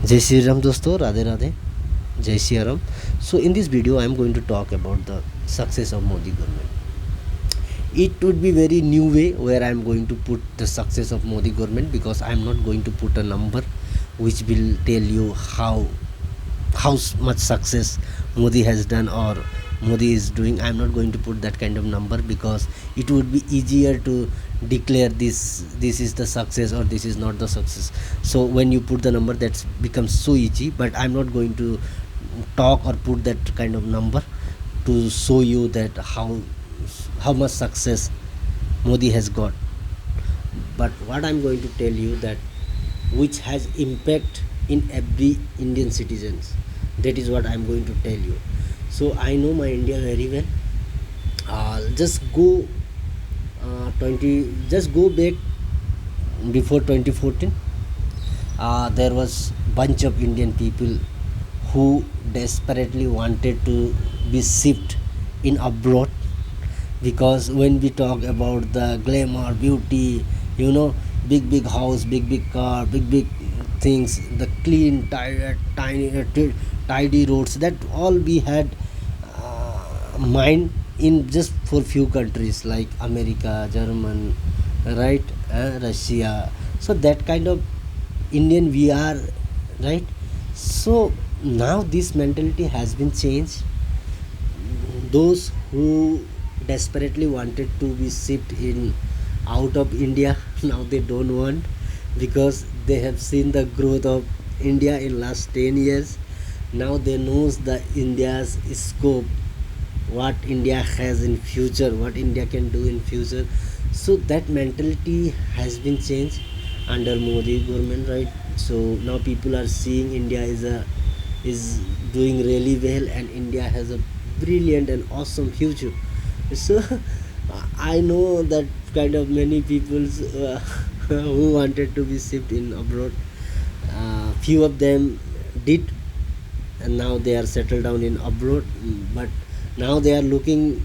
Jai Shri Ram dosto, Radhe Radhe, Jai Shri Ram. So in this video I am going to talk about the success of Modi government. It would be very new way where I am going to put the success of Modi government, because I am not going to put a number which will tell you how much success Modi has done or Modi is doing. I am not going to put that kind of number, because it would be easier to declare this is the success or this is not the success. So when you put the number, that becomes so easy. But I'm not going to talk or put that kind of number to show you that how much success Modi has got. But what I'm going to tell you, that which has impact in every Indian citizens, that is what I'm going to tell you. So I know my India very well. Just go 20 just go back before 2014. There was bunch of Indian people who desperately wanted to be shipped in abroad, because when we talk about the glamour, beauty, big house, big car, big things, the clean, tidy roads, that all we had mind in just for few countries like America, German, right, Russia. So that kind of Indian we are, right? So now this mentality has been changed. Those who desperately wanted to be shipped in out of India now they don't want, because they have seen the growth of India in last 10 years. Now they knows the India's scope, what India has in future, what India can do in future. So that mentality has been changed under Modi government, right? So now people are seeing India is doing really well, and India has a brilliant and awesome future. So I know that kind of many people who wanted to be shipped in abroad. Few of them did, and now they are settled down in abroad. But now they are looking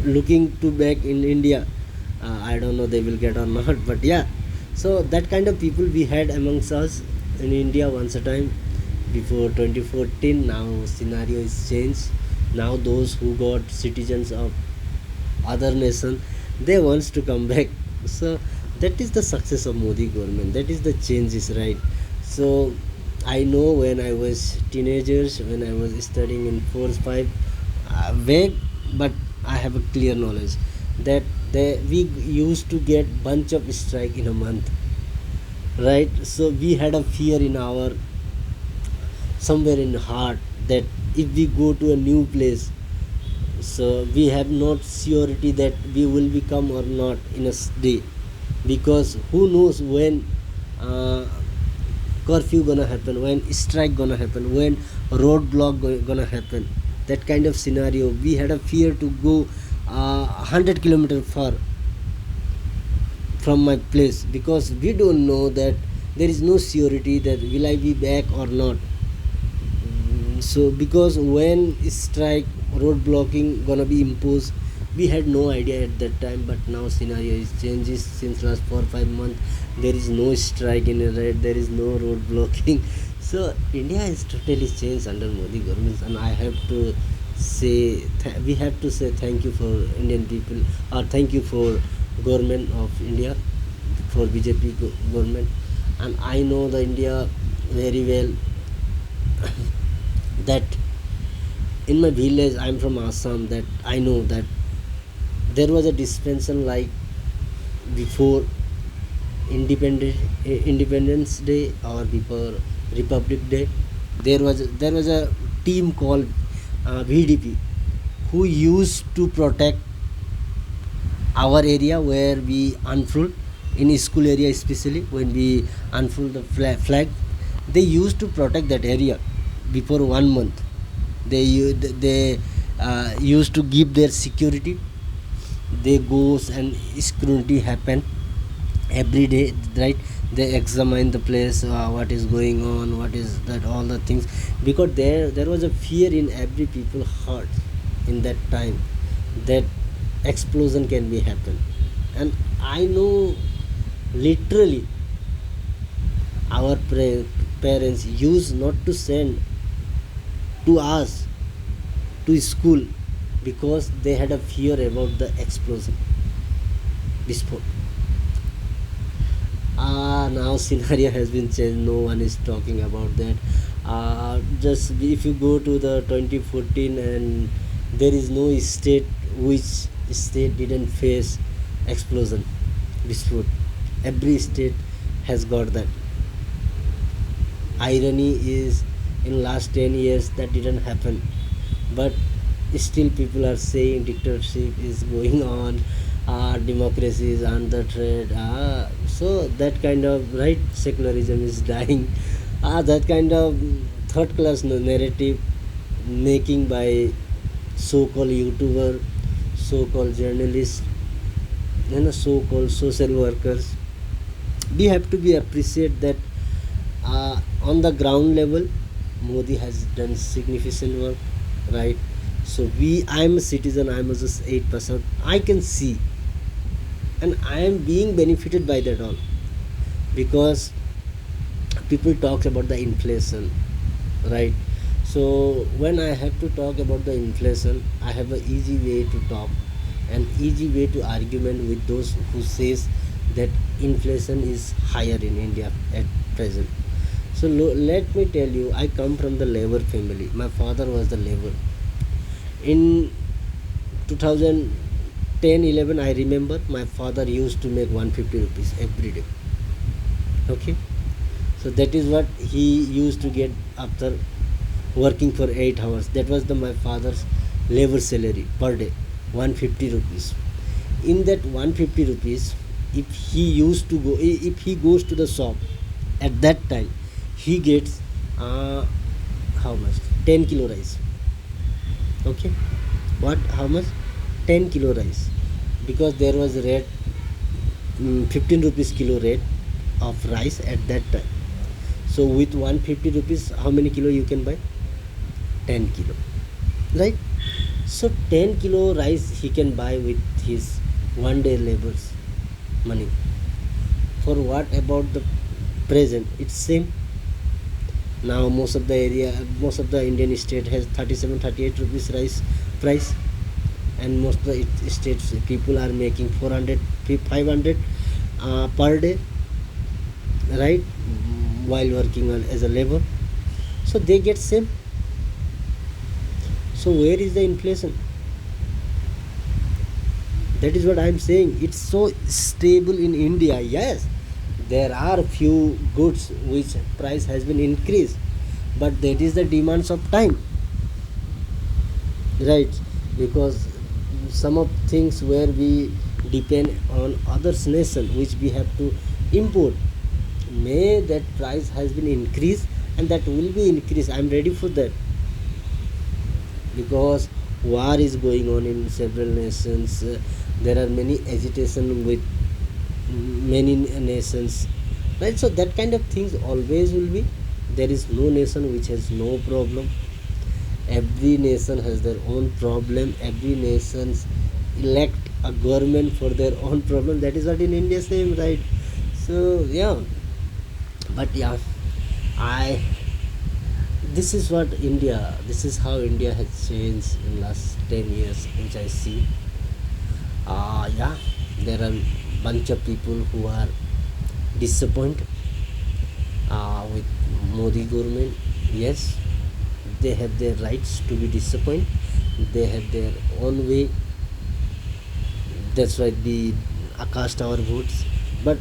to back in India. I don't know they will get or not, but yeah. So that kind of people we had amongst us in India once a time before 2014. Now scenario is changed. Now those who got citizens of other nation, they wants to come back. So that is the success of Modi government, that is the changes, right? So I know when I was teenagers, when I was studying in 4 5, vague, but I have a clear knowledge that we used to get bunch of strike in a month, right? So we had a fear in our somewhere in heart that if we go to a new place, so we have not surety that we will become or not in a day, because who knows when uh, curfew gonna happen, when strike gonna happen, when roadblock gonna happen. That kind of scenario we had a fear to go 100 kilometer far from my place, because we don't know that there is no surety that will I be back or not. So because when strike, road blocking gonna be imposed, we had no idea at that time. But now scenario is changes since last 4 5 months. There is no strike in a red, there is no road blocking. So India is totally changed under Modi government, and I have to say we have to say thank you for Indian people, or thank you for government of India, for BJP government. And I know the India very well. That in my village, I'm from Assam, that I know that there was a dispensation like before Independence Day or before Republic Day. There was a team called VDP, who used to protect our area where we unfurl, in school area especially when we unfurl the flag. They used to protect that area before 1 month. They used to give their security. They goes and scrutiny happen every day, right? They examine the place, what is going on, what is that, all the things, because there was a fear in every people heart in that time, that explosion can be happen. And I know literally our parents used not to send to us to school because they had a fear about the explosion, vispot. Now scenario has been changed, no one is talking about that. Just if you go to the 2014, and there is no state which state didn't face explosion, vispot. Every state has got that. Irony is, in last 10 years that didn't happen, but still people are saying dictatorship is going on, democracy is under threat. So that kind of right secularism is dying. That kind of third class narrative making by so-called YouTuber, so-called journalists, and so-called social workers. We have to be appreciate that on the ground level Modi has done significant work, right? So I'm a citizen, I'm just 8%, I can see, and I am being benefited by that all, because people talk about the inflation, right? So when I have to talk about the inflation, I have an easy way to talk, an easy way to argument with those who says that inflation is higher in India at present. So let me tell you, I come from the labor family. My father was the labor. In 2010-11, I remember my father used to make 150 rupees every day. Okay, so that is what he used to get after working for 8 hours. That was my father's labor salary per day, 150 rupees. In that 150 rupees, if he goes to the shop at that time, he gets how much? 10 kilo rice. Okay, what? How much? 10 kilo rice, because there was rate 15 rupees kilo rate of rice at that time. So with 150 rupees, how many kilo you can buy? 10 kilo, right? So 10 kilo rice he can buy with his one day labor's money. For what about the present? It's same. Now most of the Indian state has 37-38 rupees rice price, and most of the states people are making 400 500 per day, right? While working as a labor, so they get same. So where is the inflation? That is what I am saying. It's so stable in India. Yes, there are few goods which price has been increased, but that is the demands of time, right? Because some of things where we depend on others nation which we have to import, may that price has been increased, and that will be increased. I'm ready for that, because war is going on in several nations. There are many agitation with many nations, right? So that kind of things always will be. There is no nation which has no problem. Every nation has their own problem. Every nations elect a government for their own problem. That is what in India same, right? So yeah, but yeah, I this is what India, this is how India has changed in last 10 years, which I see. Yeah, there are bunch of people who are disappointed with Modi government. Yes, they have their rights to be disappointed. They have their own way. That's why we cast our votes. But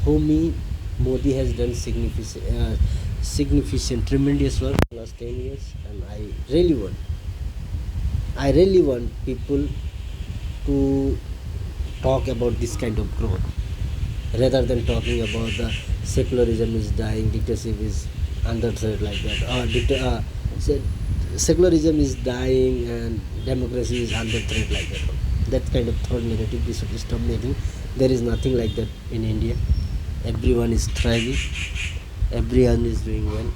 for me, Modi has done significant, tremendous work in the last 10 years, and I really want people to talk about this kind of growth, rather than talking about the secularism is dying, dictatorship is under threat like that, secularism is dying and democracy is under threat like that. That kind of third narrative we should stop making. There is nothing like that in India. Everyone is thriving, everyone is doing well.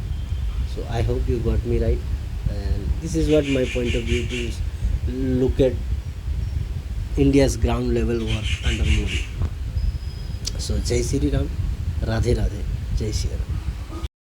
So I hope you got me right, and this is what my point of view to look at India's ground level work under Modi. So Jai Shri Ram, Radhe Radhe, Jai Shri Ram.